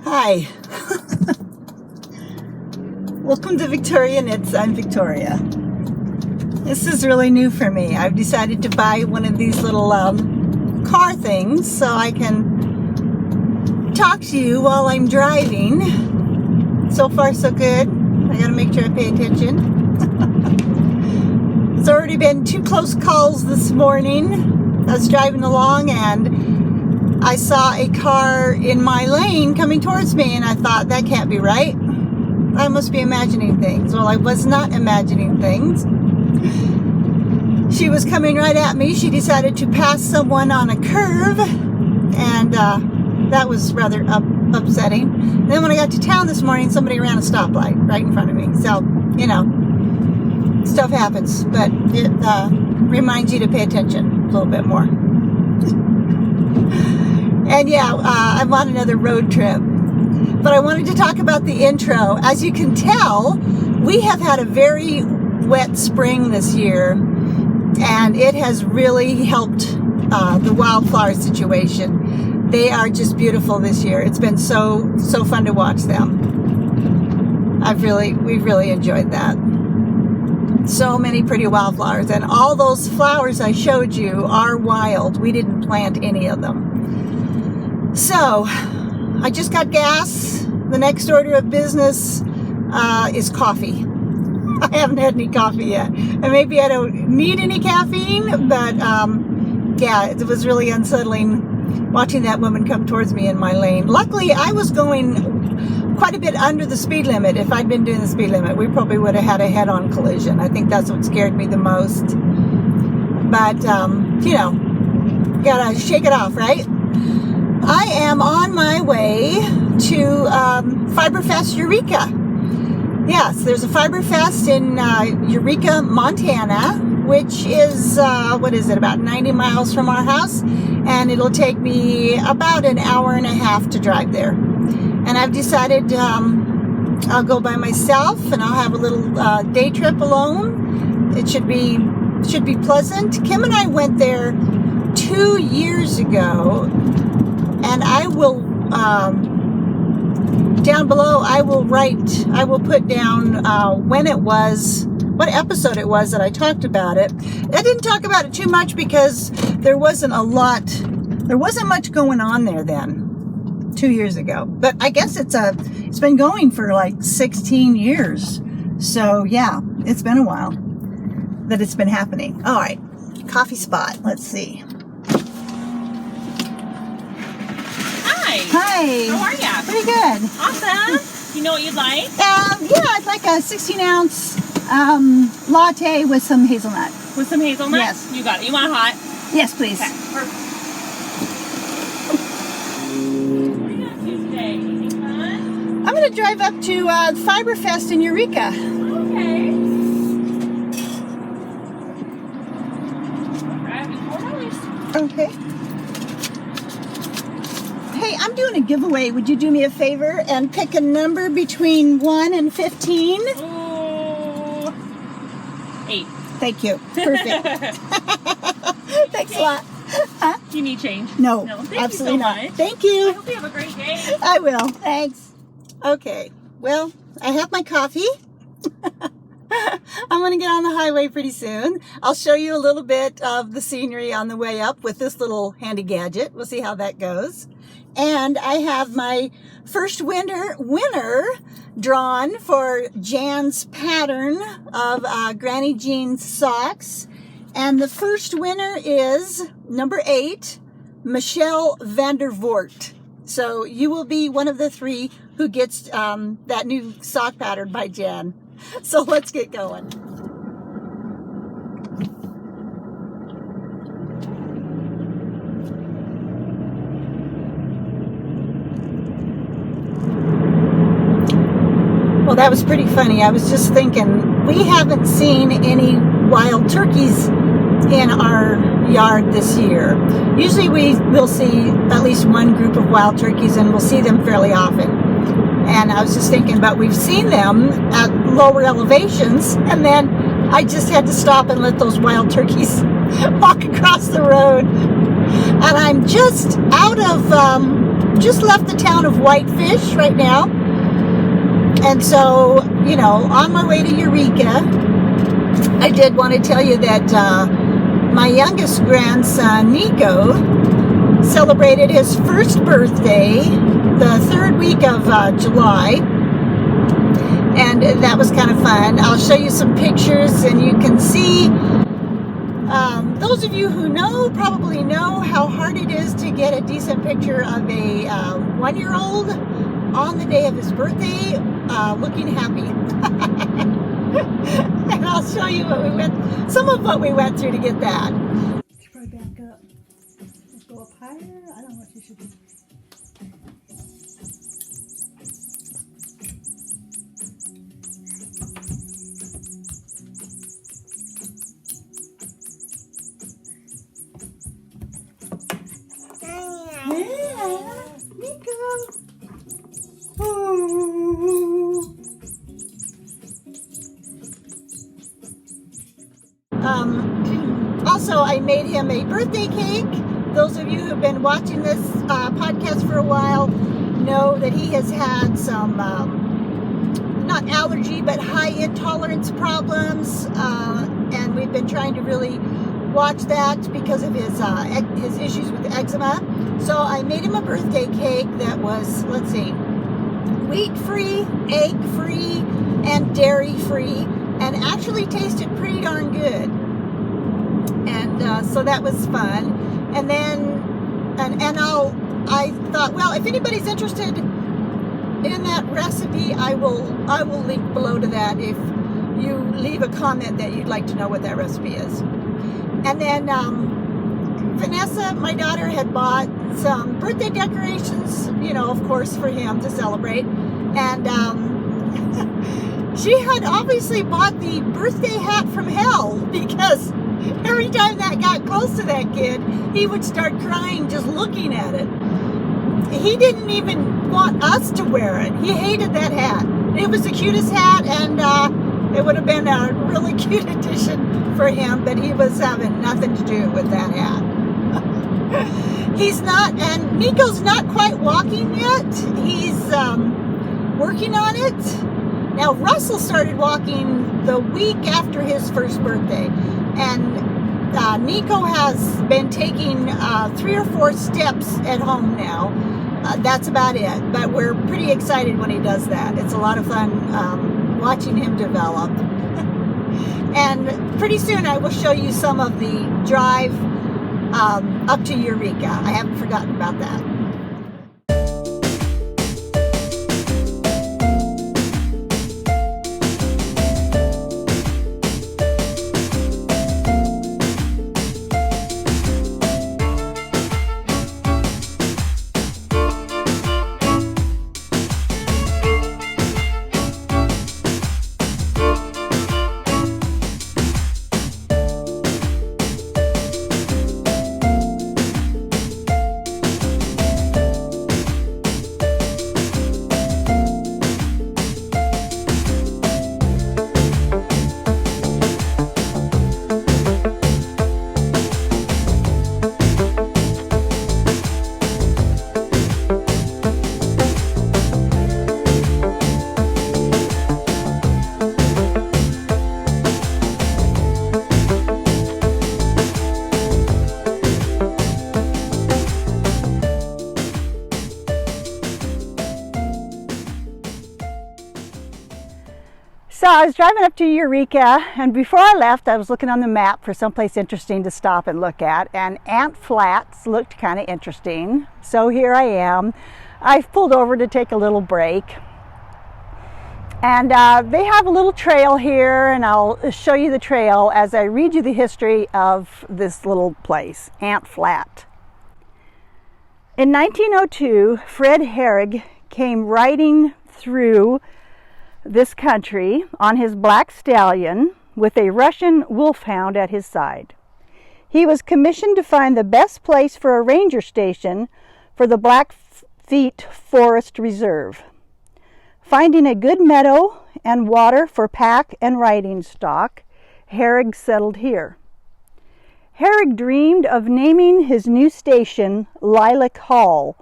Hi. Welcome to Victoria Knits. I'm Victoria. This is really new for me. I've decided to buy one of these little car things so I can talk to you while I'm driving. So far so good. I gotta make sure I pay attention. It's already been 2 close calls this morning. I was driving along and I saw a car in my lane coming towards me, and I thought, that can't be right. I must be imagining things. Well, I was not imagining things. She was coming right at me. She decided to pass someone on a curve, and that was rather upsetting. And then when I got to town this morning, somebody ran a stoplight right in front of me. So, you know, stuff happens, but it reminds you to pay attention a little bit more. And yeah, I'm on another road trip, but I wanted to talk about the intro. As you can tell, we have had a very wet spring this year, and it has really helped the wildflower situation. They are just beautiful this year. It's been so fun to watch them. We've really enjoyed that. So many pretty wildflowers, and all those flowers I showed you are wild. We didn't plant any of them. So, I just got gas. The next order of business is coffee. I haven't had any coffee yet. And maybe I don't need any caffeine, but yeah, it was really unsettling watching that woman come towards me in my lane. Luckily, I was going quite a bit under the speed limit. If I'd been doing the speed limit, we probably would have had a head-on collision. I think that's what scared me the most. But, you know, gotta shake it off, right? I am on my way to Fiberfest Eureka. Yes, there's a Fiberfest in Eureka, Montana, which is, what is it, about 90 miles from our house, and it'll take me about an hour and a half to drive there. And I've decided I'll go by myself, and I'll have a little day trip alone. It should be pleasant. Kim and I went there 2 years ago. And I will, down below, I will put down when it was, what episode it was that I talked about it. I didn't talk about it too much because there wasn't much going on there then, 2 years ago. But I guess it's been going for like 16 years. So yeah, it's been a while that it's been happening. All right, coffee spot, let's see. Hi. How are ya? Pretty good. Awesome. You know what you'd like? Yeah, I'd like a 16-ounce latte with some hazelnut. With some hazelnut? Yes. You got it. You want it hot? Yes, please. Okay. Perfect. What are you up to today? Anything fun? I'm going to drive up to Fiberfest in Eureka. Okay. Driving $4. Okay. Hey, I'm doing a giveaway. Would you do me a favor and pick a number between 1 and 15? Ooh. 8. Thank you. Perfect. Thanks a lot. Huh? Do you need change? No, Thank absolutely you so not. much. Thank I you. hope you have a great day. I will. Thanks. Okay. Well, I have my coffee. I'm going to get on the highway pretty soon. I'll show you a little bit of the scenery on the way up with this little handy gadget. We'll see how that goes. And I have my first winner drawn for Jan's pattern of Granny Jean's socks. And the first winner is number 8, Michelle VanderVoort. So you will be one of the 3 who gets that new sock pattern by Jan. So let's get going. Well, that was pretty funny. I was just thinking, we haven't seen any wild turkeys in our yard this year. Usually we will see at least one group of wild turkeys, and we'll see them fairly often. And I was just thinking about, we've seen them at lower elevations, and then I just had to stop and let those wild turkeys walk across the road. And I'm just out of just left the town of Whitefish right now. And so, you know, on my way to Eureka, I did want to tell you that my youngest grandson, Nico, celebrated his first birthday the third week of July. And that was kind of fun. I'll show you some pictures and you can see, those of you who know probably know how hard it is to get a decent picture of a 1-year-old on the day of his birthday, looking happy. And I'll show you some of what we went through to get that. You should probably back up. Let's go up higher. I don't know what you should do. Also, I made him a birthday cake. Those of you who have been watching this podcast for a while know that he has had some, not allergy, but high intolerance problems. And we've been trying to really watch that because of his issues with eczema. So I made him a birthday cake that was, let's see, wheat-free, egg-free, and dairy-free, and actually tasted pretty darn good. And so that was fun. And then, I thought, well, if anybody's interested in that recipe, I will link below to that if you leave a comment that you'd like to know what that recipe is. And then Vanessa, my daughter, had bought some birthday decorations, you know, of course, for him to celebrate. And she had obviously bought the birthday hat from hell, because every time that got close to that kid, he would start crying just looking at it. He didn't even want us to wear it. He hated that hat. It was the cutest hat, and it would have been a really cute addition for him, but he was having nothing to do with that hat. He's not, and Nico's not quite walking yet. He's working on it. Now, Russell started walking the week after his first birthday, and Nico has been taking 3 or 4 steps at home now. That's about it, but we're pretty excited when he does that. It's a lot of fun watching him develop. And pretty soon I will show you some of the drive up to Eureka. I haven't forgotten about that. So I was driving up to Eureka, and before I left, I was looking on the map for someplace interesting to stop and look at, and Ant Flats looked kind of interesting. So here I am. I've pulled over to take a little break. And they have a little trail here, and I'll show you the trail as I read you the history of this little place, Ant Flat. In 1902, Fred Herrig came riding through this country on his black stallion with a Russian wolfhound at his side. He was commissioned to find the best place for a ranger station for the Blackfeet Forest Reserve. Finding a good meadow and water for pack and riding stock, Herrig settled here. Herrig dreamed of naming his new station Lilac Hall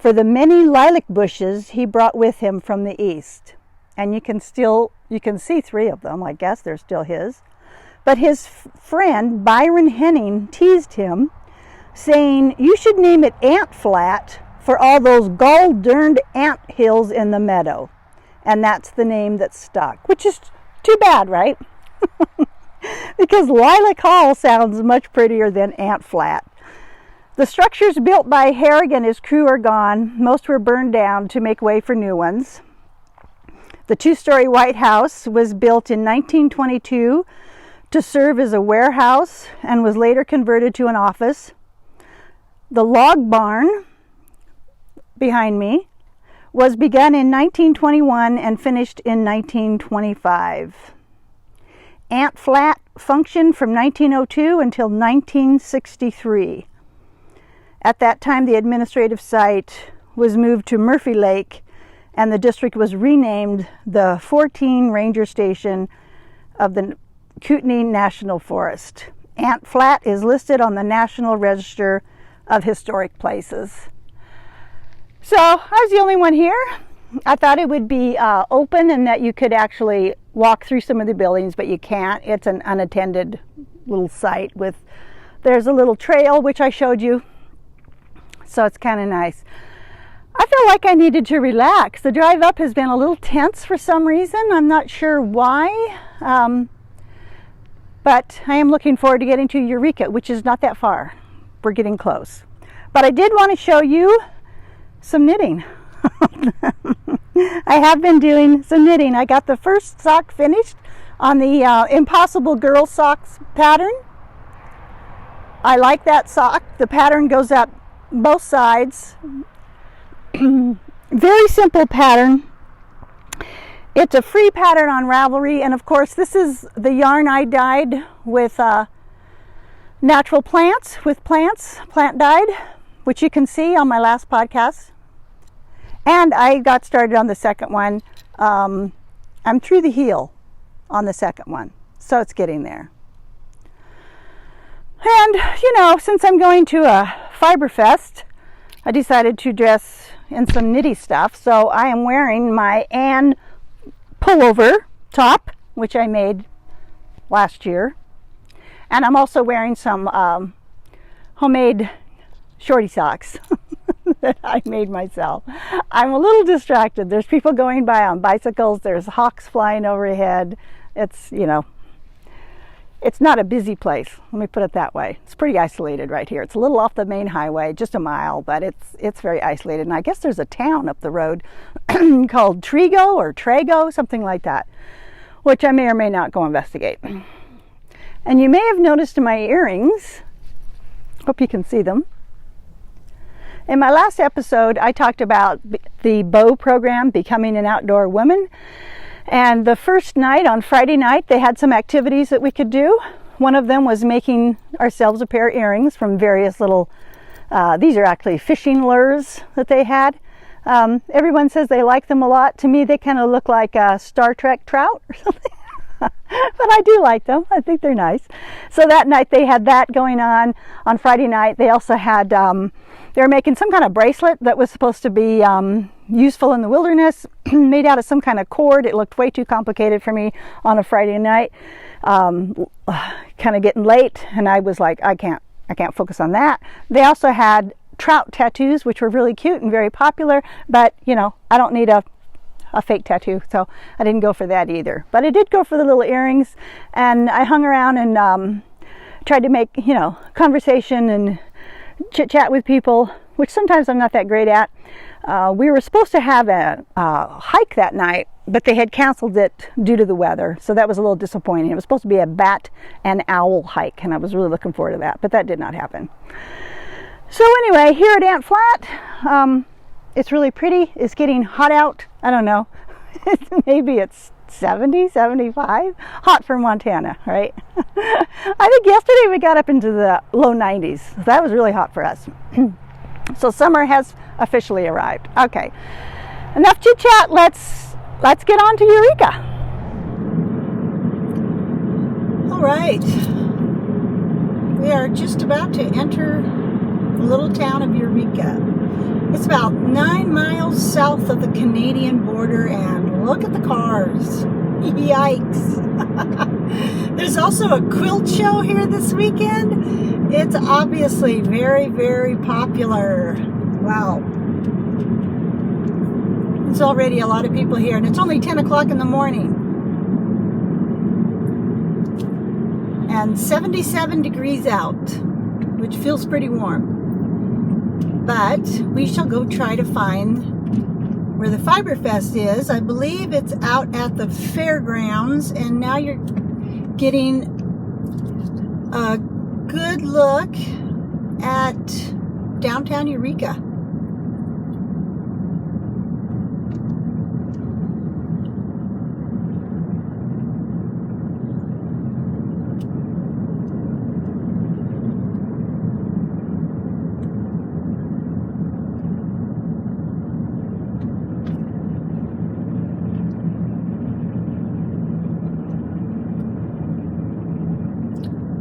for the many lilac bushes he brought with him from the east. And you can see 3 of them. I guess they're still his. But his friend Byron Henning teased him, saying, "You should name it Ant Flat for all those gol-derned ant hills in the meadow." And that's the name that stuck, which is too bad, right? Because Lilac Hall sounds much prettier than Ant Flat. The structures built by Harrigan and his crew are gone. Most were burned down to make way for new ones. The 2-story White House was built in 1922 to serve as a warehouse and was later converted to an office. The log barn behind me was begun in 1921 and finished in 1925. Ant Flat functioned from 1902 until 1963. At that time, the administrative site was moved to Murphy Lake, and the district was renamed the 14 Ranger Station of the Kootenai National Forest. Ant Flat is listed on the National Register of Historic Places. So I was the only one here. I thought it would be open and that you could actually walk through some of the buildings, but you can't. It's an unattended little site there's a little trail, which I showed you. So it's kind of nice. I feel like I needed to relax. The drive up has been a little tense for some reason. I'm not sure why. But I am looking forward to getting to Eureka, which is not that far. We're getting close. But I did want to show you some knitting. I have been doing some knitting. I got the first sock finished on the Impossible Girl Socks pattern. I like that sock. The pattern goes up both sides. Very simple pattern. It's a free pattern on Ravelry, and of course this is the yarn I dyed with natural plants, with plant dyed, which you can see on my last podcast. And I got started on the second one. I'm through the heel on the second one, so it's getting there. And, you know, since I'm going to a Fiberfest, I decided to dress in some knitty stuff. So I am wearing my Anne pullover top, which I made last year. And I'm also wearing some homemade shorty socks that I made myself. I'm a little distracted. There's people going by on bicycles. There's hawks flying overhead. It's, you know, it's not a busy place. Let me put it that way. It's pretty isolated right here. It's a little off the main highway, just a mile, but it's very isolated. And I guess there's a town up the road called Trigo or Trago, something like that, which I may or may not go investigate. And you may have noticed in my earrings, hope you can see them. In my last episode, I talked about the bow program, Becoming an Outdoor Woman. And the first night, on Friday night, they had some activities that we could do. One of them was making ourselves a pair of earrings from various little, these are actually fishing lures that they had. Everyone says they like them a lot. To me, they kind of look like a Star Trek trout or something. But I do like them. I think they're nice. So that night they had that going on Friday night. They also had, they were making some kind of bracelet that was supposed to be useful in the wilderness, made out of some kind of cord. It looked way too complicated for me on a Friday night. Kind of getting late, and I was like, I can't focus on that. They also had trout tattoos, which were really cute and very popular, but you know, I don't need a fake tattoo, so I didn't go for that either. But I did go for the little earrings, and I hung around and tried to make, you know, conversation and chit chat with people, which sometimes I'm not that great at. We were supposed to have a hike that night, but they had canceled it due to the weather, so that was a little disappointing. It was supposed to be a bat and owl hike, and I was really looking forward to that, but that did not happen. So anyway, here at Ant Flat, it's really pretty. It's getting hot out. I don't know. Maybe it's 70, 75. Hot for Montana, right? I think yesterday we got up into the low 90s. That was really hot for us. So summer has officially arrived. Okay. Enough chit chat. Let's get on to Eureka. All right. We are just about to enter the little town of Eureka. It's about 9 miles south of the Canadian border, and look at the cars. Yikes. There's also a quilt show here this weekend. It's obviously very, very popular. Wow. There's already a lot of people here, and it's only 10 o'clock in the morning. And 77 degrees out, which feels pretty warm. But we shall go try to find where the Fiberfest is. I believe it's out at the fairgrounds, and now you're getting a good look at downtown Eureka.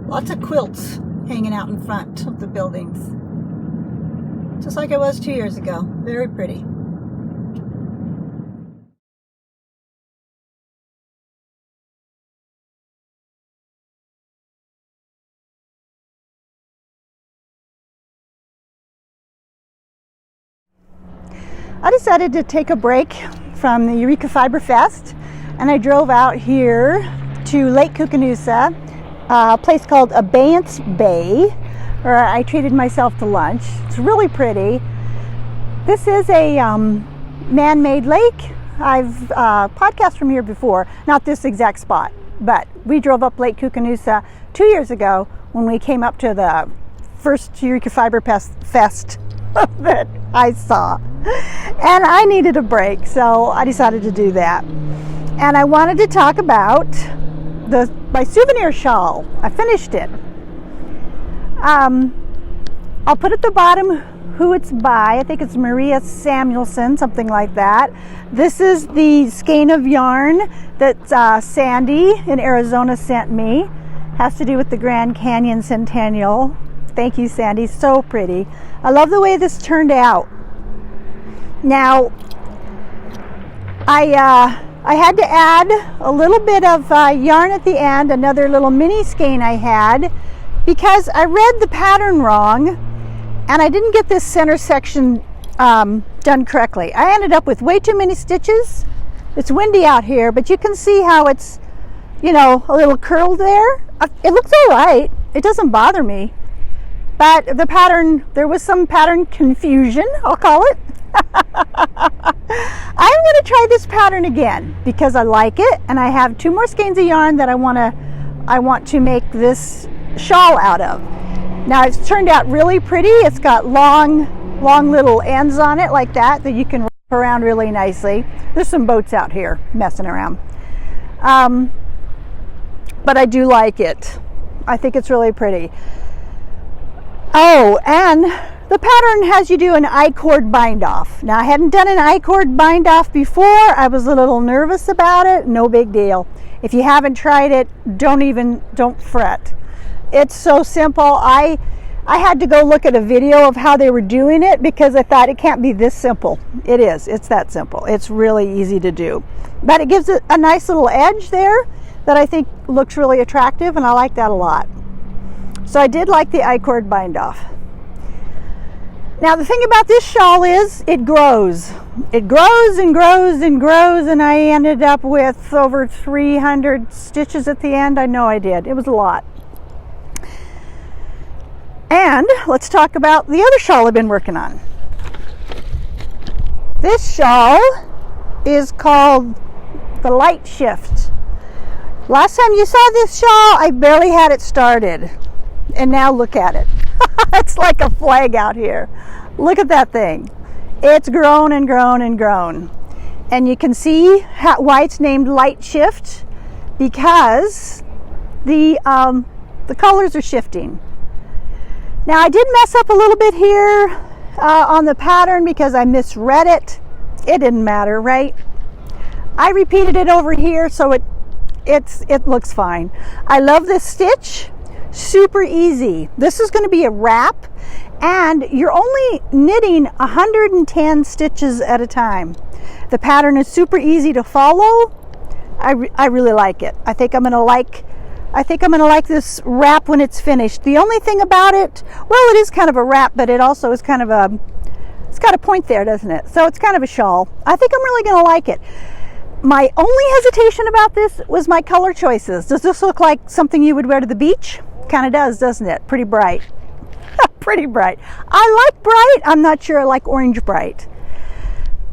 Lots of quilts hanging out in front of the buildings. Just like I was 2 years ago. Very pretty. I decided to take a break from the Eureka Fiberfest, and I drove out here to Lake KOOCANUSA, a place called ABAYANCE Bay, where I treated myself to lunch. It's really pretty. This is a man-made lake. I've podcast from here before, not this exact spot, but we drove up Lake KOOCANUSA 2 years ago when we came up to the first Eureka Fiberfest that I saw. And I needed a break, so I decided to do that. And I wanted to talk about my souvenir shawl. I finished it. I'll put at the bottom who it's by. I think it's Maria Samuelson, something like that. This is the skein of yarn that Sandy in Arizona sent me. Has to do with the Grand Canyon Centennial. Thank you, Sandy. So pretty. I love the way this turned out. Now, I had to add a little bit of yarn at the end, another little mini skein I had, because I read the pattern wrong and I didn't get this center section done correctly. I ended up with way too many stitches. It's windy out here, but you can see how it's, you know, a little curled there. It looks all right. It doesn't bother me. But the pattern, there was some pattern confusion, I'll call it. I'm going to try this pattern again because I like it, and I have 2 more skeins of yarn that I want to make this shawl out of. Now it's turned out really pretty. It's got long little ends on it like that you can wrap around really nicely. There's some boats out here messing around. But I do like it. I think it's really pretty. Oh, and the pattern has you do an I-cord bind off. Now, I hadn't done an I-cord bind off before. I was a little nervous about it. No big deal. If you haven't tried it, don't fret. It's so simple. I had to go look at a video of how they were doing it because I thought it can't be this simple. It is. It's that simple. It's really easy to do. But it gives it a nice little edge there that I think looks really attractive, and I like that a lot. So I did like the I-cord bind off. Now the thing about this shawl is it grows. It grows and grows and grows, and I ended up with over 300 stitches at the end. I know I did. It was a lot. And let's talk about the other shawl I've been working on. This shawl is called the Light Shift. Last time you saw this shawl, I barely had it started. And now look at it. It's like a flag out here. Look at that thing. It's grown and grown and grown. And you can see why it's named Light Shift, because the colors are shifting. Now I did mess up a little bit here on the pattern because I misread it. It didn't matter, right? I repeated it over here so it looks fine. I love this stitch. super easy. This is going to be a wrap, and you're only knitting 110 stitches at a time. The pattern is super easy to follow. I really like it. I think I'm going to like this wrap when it's finished. The only thing about it, well, it is kind of a wrap, but it also is kind of it's got a point there, doesn't it? So it's kind of a shawl. I think I'm really going to like it. My only hesitation about this was my color choices. Does this look like something you would wear to the beach? Kind of does, doesn't it? Pretty bright. Pretty bright. I like bright. I'm not sure I like orange bright.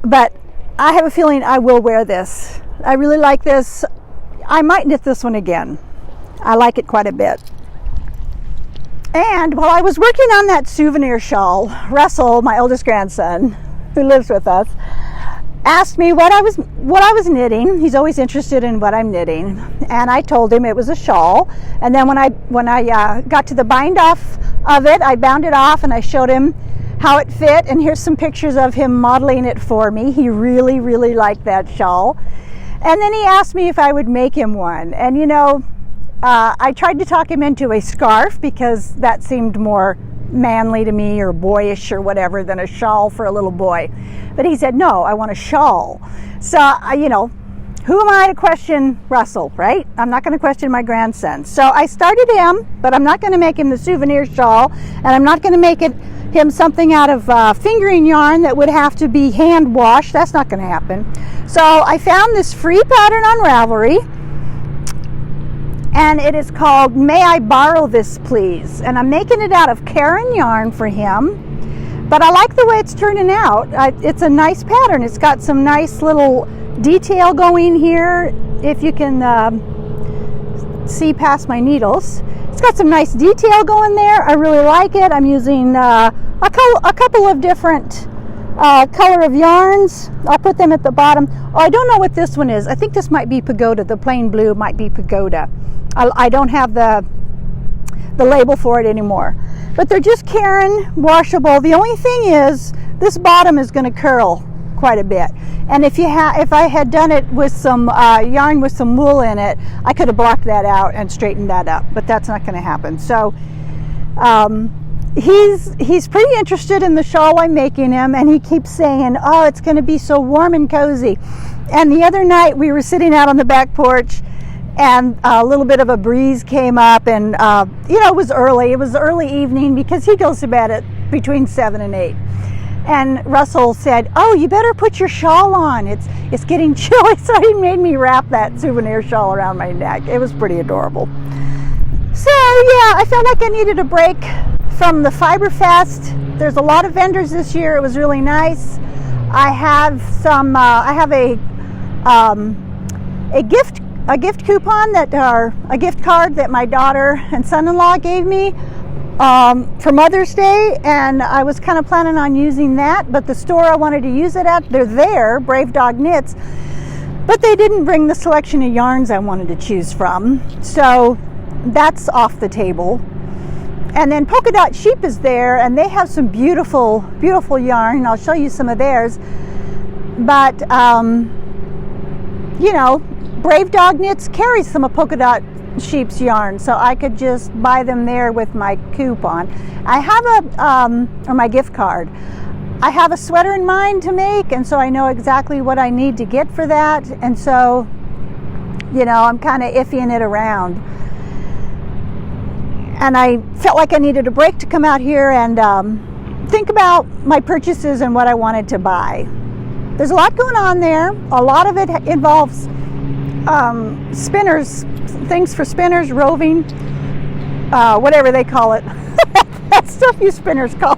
But I have a feeling I will wear this. I really like this. I might knit this one again. I like it quite a bit. And while I was working on that souvenir shawl, Russell, my oldest grandson, who lives with us, asked me what I was knitting. He's always interested in what I'm knitting, and I told him it was a shawl. And then when I got to the bind off of it, I bound it off and I showed him how it fit. And here's some pictures of him modeling it for me. He really, really liked that shawl. And then he asked me if I would make him one. And you know, I tried to talk him into a scarf because that seemed more manly to me, or boyish or whatever, than a shawl for a little boy. But he said, no, I want a shawl. So, you know, who am I to question Russell, right? I'm not going to question my grandson. So I started him, but I'm not going to make him the souvenir shawl, and I'm not going to make him something out of fingering yarn that would have to be hand washed. That's not going to happen. So I found this free pattern on Ravelry, and it is called May I Borrow This Please? And I'm making it out of CARON yarn for him, but I like the way it's turning out. It's a nice pattern. It's got some nice little detail going here, if you can see past my needles. It's got some nice detail going there. I really like it. I'm using a couple of different color of yarns. I'll put them at the bottom. Oh, I don't know what this one is. I think this might be Pagoda. The plain blue might be Pagoda. I don't have the label for it anymore. But they're just CARON washable. The only thing is, this bottom is going to curl quite a bit. And if I had done it with some yarn with some wool in it, I could have blocked that out and straightened that up. But that's not going to happen. So he's pretty interested in the shawl I'm making him, and he keeps saying, oh, it's going to be so warm and cozy. And the other night we were sitting out on the back porch, and a little bit of a breeze came up, and you know, it was early evening because he goes to bed at between 7 and 8. And Russell said, oh, you better put your shawl on, it's getting chilly. So he made me wrap that souvenir shawl around my neck. It was pretty adorable. So yeah, I felt like I needed a break from the Fiberfest. There's a lot of vendors this year. It was really nice. I have some a gift coupon a gift card that my daughter and son-in-law gave me for Mother's Day, and I was kind of planning on using that, but the store I wanted to use it at, they're there, Brave Dog Knits, but they didn't bring the selection of yarns I wanted to choose from, so that's off the table. And then Polka Dot Sheep is there, and they have some beautiful, beautiful yarn. I'll show you some of theirs. But, you know, Brave Dog Knits carries some of Polka Dot Sheep's yarn, so I could just buy them there with my coupon. I have or my gift card. I have a sweater in mind to make, and so I know exactly what I need to get for that. And so, you know, I'm kind of iffying it around. And I felt like I needed a break to come out here and think about my purchases and what I wanted to buy. There's a lot going on there. A lot of it involves spinners, things for spinners, roving, whatever they call it. That stuff you spinners call,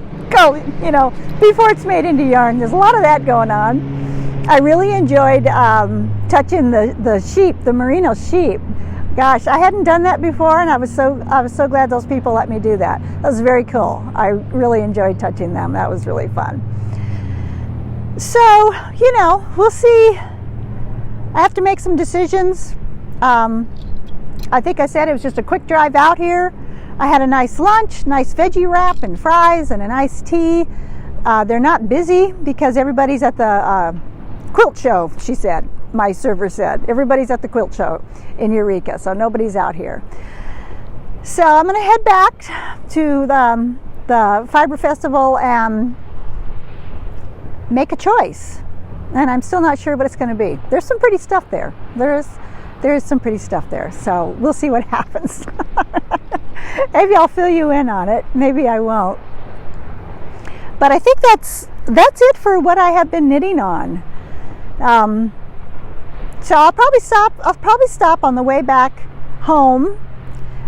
you know, before it's made into yarn. There's a lot of that going on. I really enjoyed touching the sheep, the merino sheep. Gosh, I hadn't done that before, and I was so glad those people let me do that. That was very cool. I really enjoyed touching them. That was really fun. So, you know, we'll see. I have to make some decisions. I think I said it was just a quick drive out here. I had a nice lunch, nice veggie wrap and fries and a nice tea. They're not busy because everybody's at the quilt show, she said. My server said everybody's at the quilt show in Eureka, so nobody's out here. So I'm going to head back to the Fiber Festival and make a choice. And I'm still not sure what it's going to be. There's some pretty stuff there. There is some pretty stuff there. So we'll see what happens. Maybe I'll fill you in on it. Maybe I won't. But I think that's it for what I have been knitting on. So I'll probably stop on the way back home.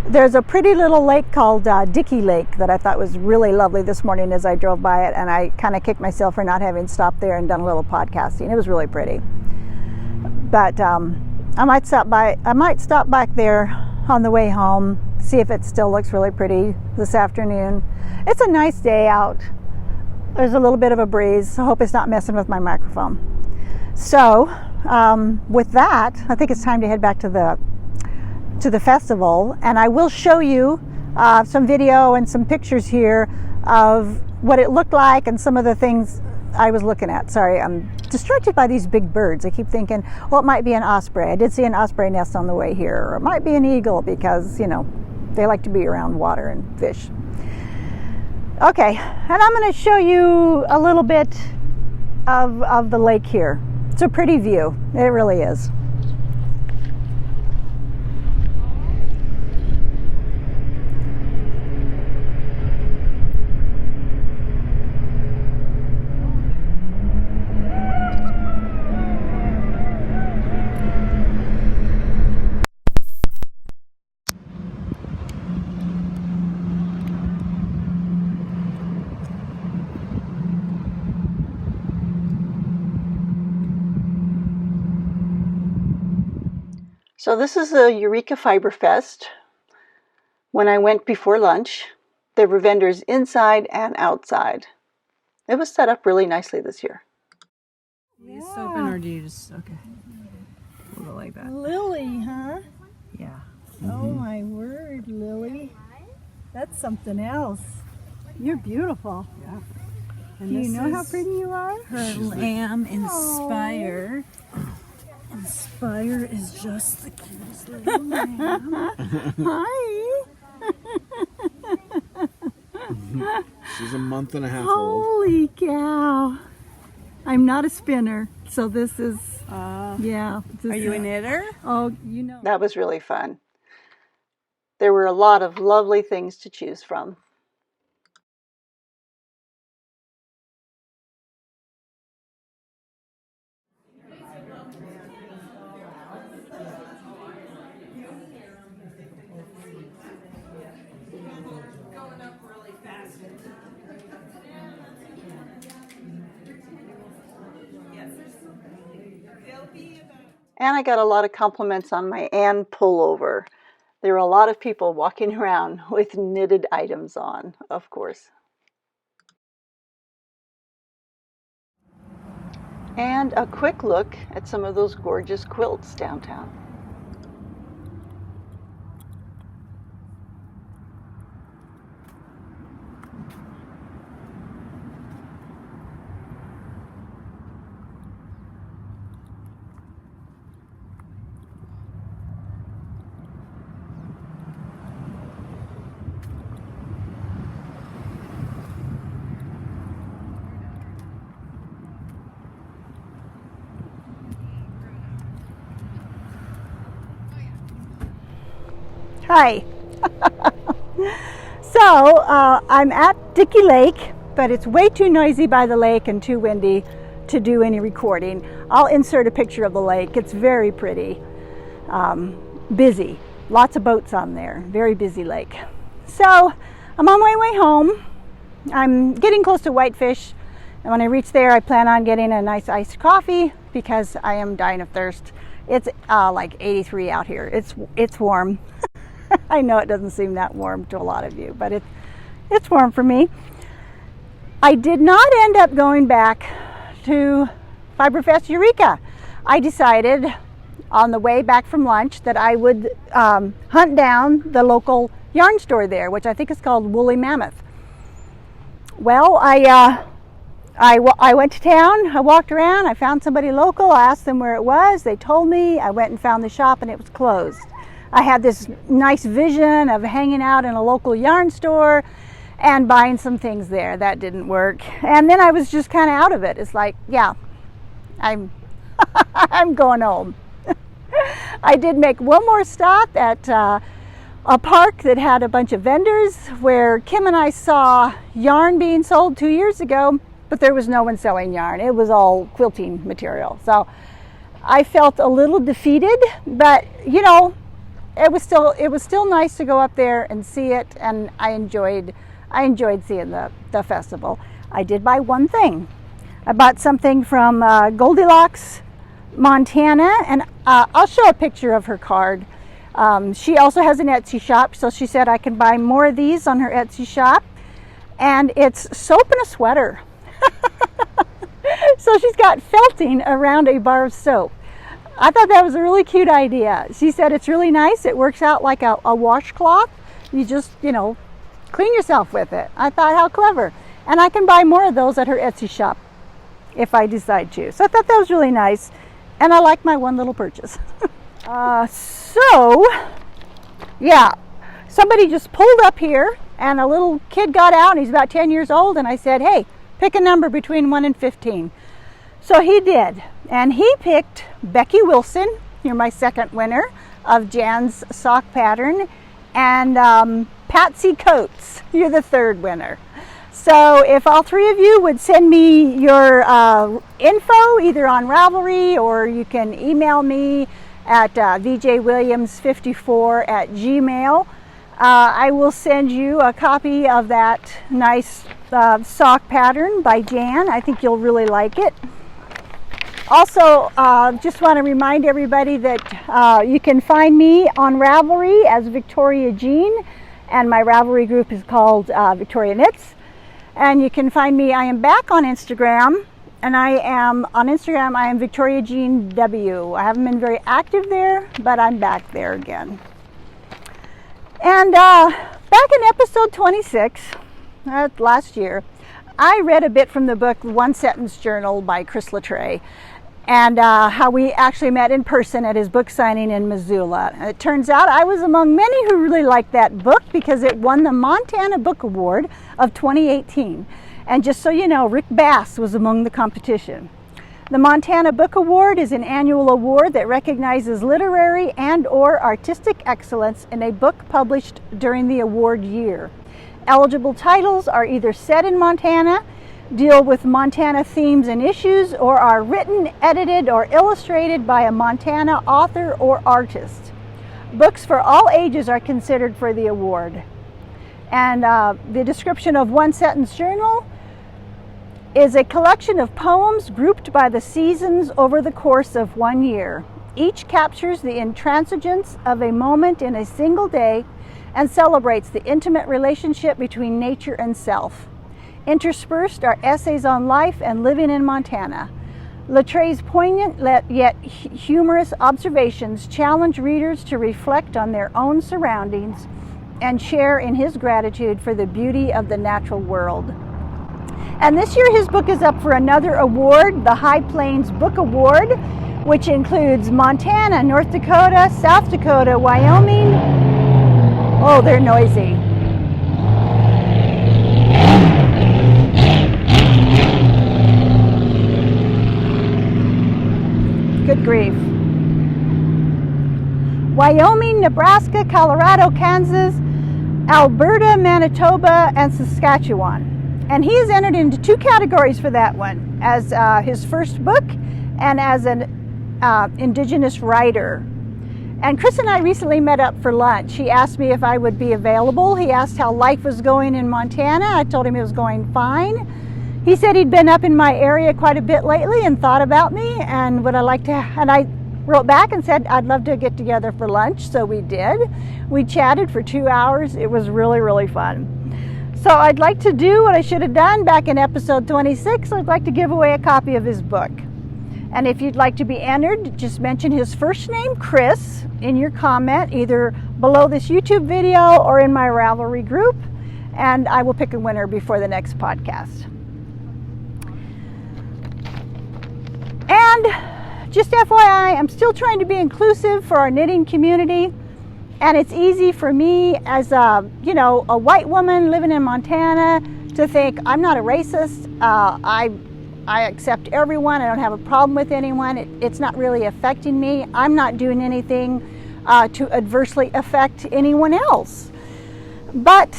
There's a pretty little lake called Dickey Lake that I thought was really lovely this morning as I drove by it, and I kind of kicked myself for not having stopped there and done a little podcasting. It was really pretty. But I might stop back there on the way home, see if it still looks really pretty this afternoon. It's a nice day out. There's a little bit of a breeze. I hope it's not messing with my microphone. So with that, I think it's time to head back to the festival, and I will show you some video and some pictures here of what it looked like and some of the things I was looking at. Sorry, I'm distracted by these big birds. I keep thinking, well, it might be an osprey. I did see an osprey nest on the way here, or it might be an eagle because, you know, they like to be around water and fish. Okay, and I'm going to show you a little bit of the lake here. It's a pretty view. It really is. So this is the Eureka Fiberfest. When I went before lunch, there were vendors inside and outside. It was set up really nicely this year. Do you open or do you just, okay, hold it like that. Lily, huh? Yeah. Oh my word, Lily. That's something else. You're beautiful. Yeah. Do you know how pretty you are? Her lamb Inspire. Inspire is just the cutest little lamb. Hi. She's a month and a half old. Holy cow. I'm not a spinner, so this is, yeah. Are you a knitter? Oh, you know. That was really fun. There were a lot of lovely things to choose from. And I got a lot of compliments on my Ann pullover. There were a lot of people walking around with knitted items on, of course. And a quick look at some of those gorgeous quilts downtown. Hi. So I'm at Dickey Lake, but it's way too noisy by the lake and too windy to do any recording. I'll insert a picture of the lake. It's very pretty. Busy. Lots of boats on there. Very busy lake. So I'm on my way home. I'm getting close to Whitefish, and when I reach there, I plan on getting a nice iced coffee because I am dying of thirst. It's like 83 out here. It's warm. I know it doesn't seem that warm to a lot of you, but it's warm for me. I did not end up going back to Fiberfest Eureka. I decided on the way back from lunch that I would hunt down the local yarn store there, which I think is called Woolery Mammoth. Well, I went to town, I walked around, I found somebody local, I asked them where it was, they told me, I went and found the shop and it was closed. I had this nice vision of hanging out in a local yarn store and buying some things there. That didn't work. And then I was just kind of out of it. It's like, yeah, I'm I'm going home. I did make one more stop at a park that had a bunch of vendors where Kim and I saw yarn being sold 2 years ago, but there was no one selling yarn. It was all quilting material. So I felt a little defeated, but you know, it was still nice to go up there and see it, and I enjoyed seeing the festival. I did buy one thing. I bought something from Goldilocks, Montana, and I'll show a picture of her card. She also has an Etsy shop, so she said I can buy more of these on her Etsy shop, and it's soap and a sweater. So she's got felting around a bar of soap. I thought that was a really cute idea. She said it's really nice. It works out like a washcloth. You just, you know, clean yourself with it. I thought, how clever. And I can buy more of those at her Etsy shop if I decide to. So I thought that was really nice. And I like my one little purchase. So, yeah, somebody just pulled up here and a little kid got out, and he's about 10 years old, and I said, hey, pick a number between 1 and 15. So he did, and he picked Becky Wilson. You're my second winner of Jan's sock pattern, and Patsy Coats. You're the third winner. So if all three of you would send me your info either on Ravelry, or you can email me at vjwilliams54@gmail. I will send you a copy of that nice sock pattern by Jan. I think you'll really like it. Also, just want to remind everybody that you can find me on Ravelry as Victoria Jean, and my Ravelry group is called Victoria Knits. And you can find me, I am back on Instagram, and I am Victoria Jean W. I haven't been very active there, but I'm back there again. And back in episode 26, last year, I read a bit from the book One Sentence Journal by Chris Latreille, and how we actually met in person at his book signing in Missoula. It turns out I was among many who really liked that book because it won the Montana Book Award of 2018. And just so you know, Rick Bass was among the competition. The Montana Book Award is an annual award that recognizes literary and/or artistic excellence in a book published during the award year. Eligible titles are either set in Montana, deal with Montana themes and issues, or are written, edited, or illustrated by a Montana author or artist. Books for all ages are considered for the award. And the description of One Sentence Journal is a collection of poems grouped by the seasons over the course of 1 year. Each captures the intransigence of a moment in a single day and celebrates the intimate relationship between nature and self. Interspersed are essays on life and living in Montana. Latreille's poignant yet humorous observations challenge readers to reflect on their own surroundings and share in his gratitude for the beauty of the natural world. And this year his book is up for another award, the High Plains Book Award, which includes Montana, North Dakota, South Dakota, Wyoming. Oh, they're noisy. Good grief. Wyoming, Nebraska, Colorado, Kansas, Alberta, Manitoba, and Saskatchewan. And he is entered into 2 categories for that one, as his first book and as an Indigenous writer. And Chris and I recently met up for lunch. He asked me if I would be available. He asked how life was going in Montana. I told him it was going fine. He said he'd been up in my area quite a bit lately and thought about me and would I like to, and I wrote back and said I'd love to get together for lunch, so we did. We chatted for 2 hours. It was really, really fun. So I'd like to do what I should have done back in episode 26. I'd like to give away a copy of his book. And if you'd like to be entered, just mention his first name, Chris, in your comment, either below this YouTube video or in my Ravelry group, and I will pick a winner before the next podcast. And just FYI, I'm still trying to be inclusive for our knitting community. And it's easy for me as a, you know, a white woman living in Montana to think I'm not a racist. I accept everyone. I don't have a problem with anyone. It's not really affecting me. I'm not doing anything to adversely affect anyone else. But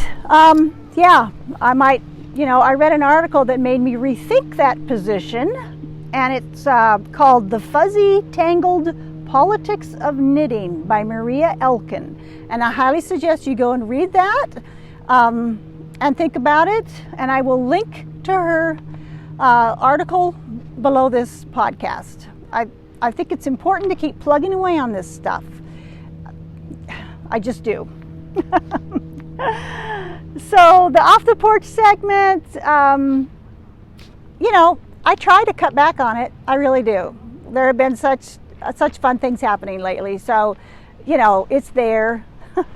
yeah, I might, you know, I read an article that made me rethink that position, and it's called The Fuzzy Tangled Politics of Knitting by Maria Elkin. And I highly suggest you go and read that and think about it. And I will link to her article below this podcast. I think it's important to keep plugging away on this stuff. I just do. So the off the porch segment, you know, I try to cut back on it. I really do. There have been such fun things happening lately. So, you know, it's there.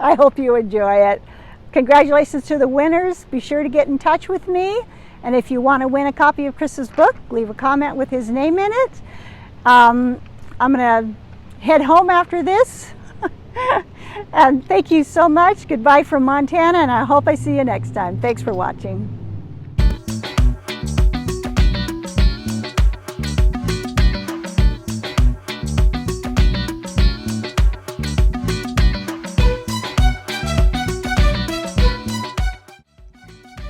I hope you enjoy it. Congratulations to the winners. Be sure to get in touch with me. And if you want to win a copy of Chris's book, leave a comment with his name in it. I'm going to head home after this. And thank you so much. Goodbye from Montana, and I hope I see you next time. Thanks for watching.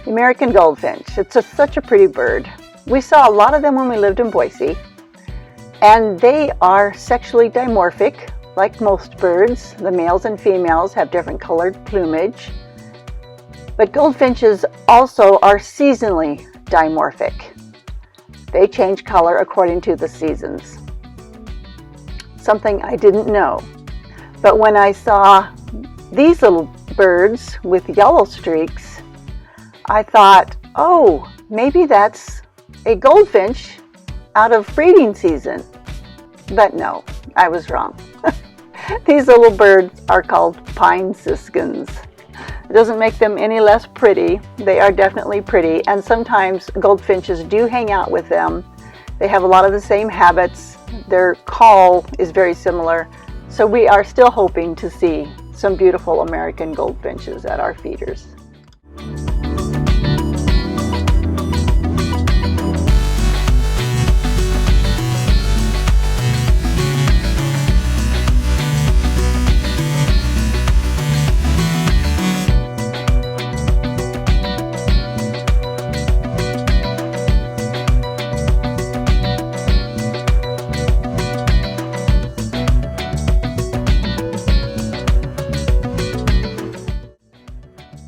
The American goldfinch. It's such a pretty bird. We saw a lot of them when we lived in Boise, and they are sexually dimorphic. Like most birds, the males and females have different colored plumage, but goldfinches also are seasonally dimorphic. They change color according to the seasons. Something I didn't know, but when I saw these little birds with yellow streaks, I thought, oh, maybe that's a goldfinch out of breeding season. But no, I was wrong. These little birds are called pine siskins. It doesn't make them any less pretty. They are definitely pretty, and sometimes goldfinches do hang out with them. They have a lot of the same habits. Their call is very similar. So we are still hoping to see some beautiful American goldfinches at our feeders.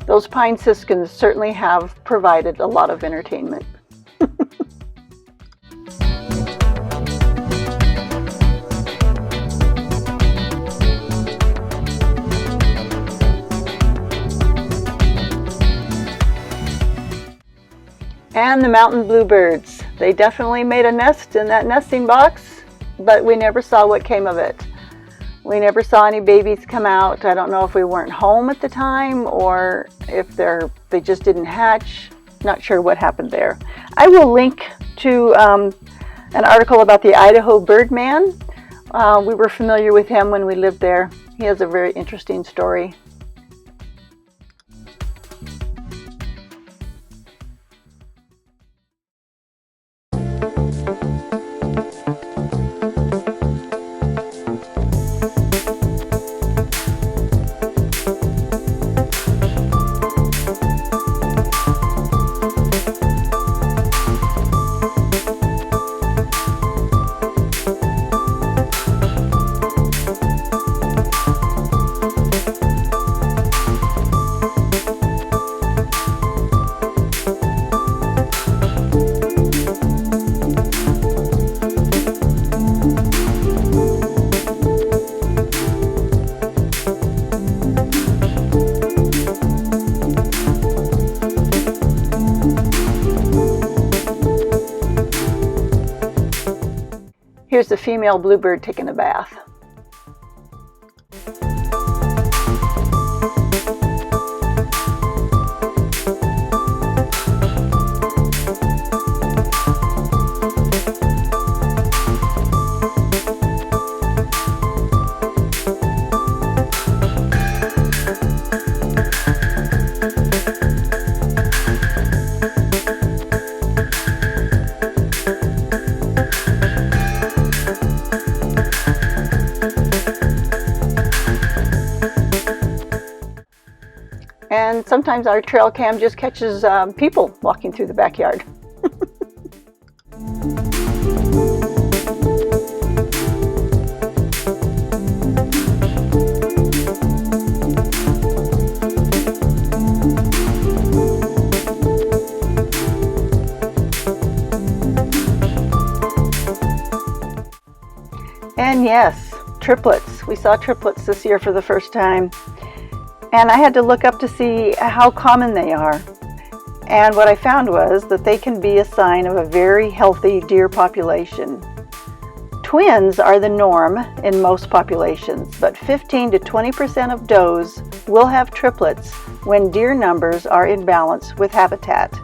Those pine siskins certainly have provided a lot of entertainment. And the mountain bluebirds. They definitely made a nest in that nesting box, but we never saw what came of it. We never saw any babies come out. I don't know if we weren't home at the time or if they just didn't hatch. Not sure what happened there. I will link to an article about the Idaho Birdman. We were familiar with him when we lived there. He has a very interesting story. Here's the female bluebird taking a bath. sometimes our trail cam just catches people walking through the backyard. And yes, triplets. We saw triplets this year for the first time. And I had to look up to see how common they are. And what I found was that they can be a sign of a very healthy deer population. Twins are the norm in most populations, but 15 to 20% of does will have triplets when deer numbers are in balance with habitat.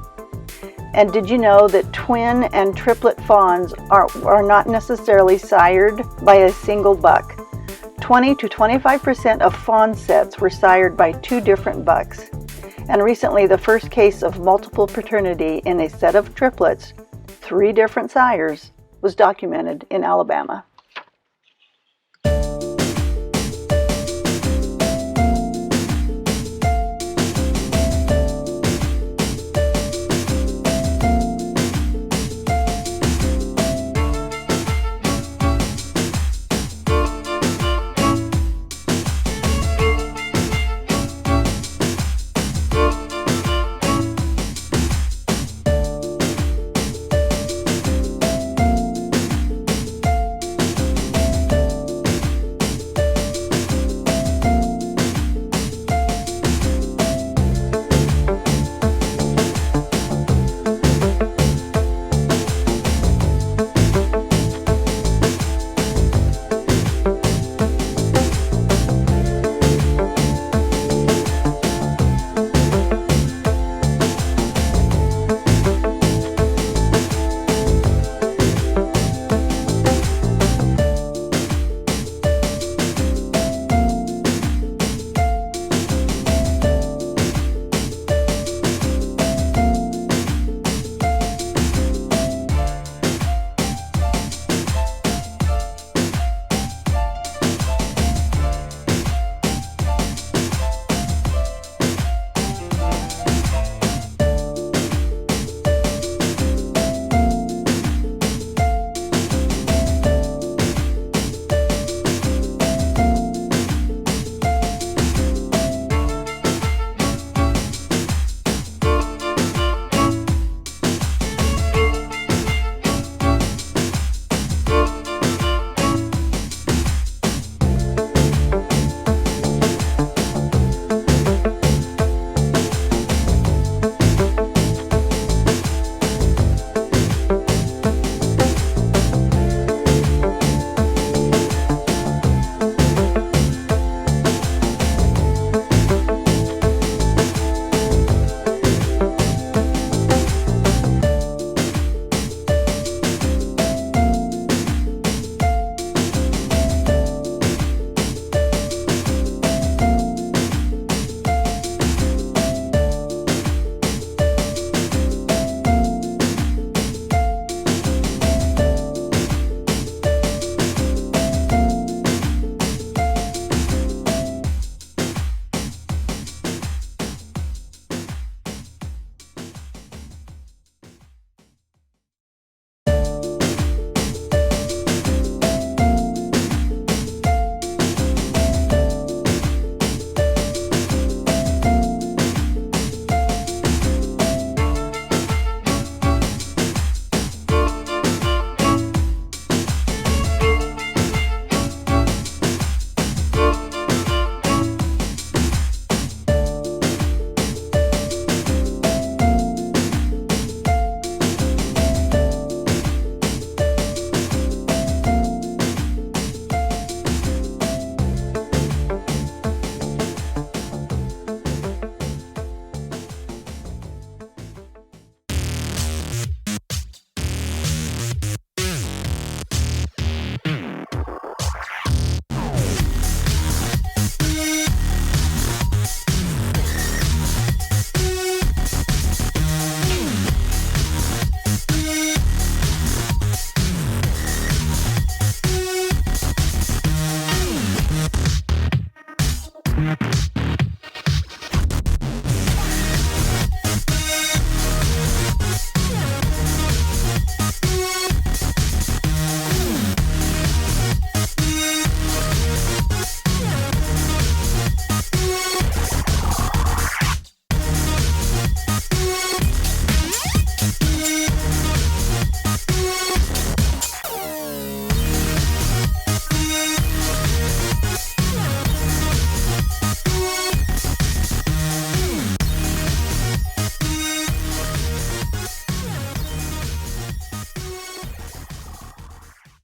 And did you know that twin and triplet fawns are not necessarily sired by a single buck? 20 to 25% of fawn sets were sired by 2 different bucks. And recently, the first case of multiple paternity in a set of triplets, 3 different sires, was documented in Alabama.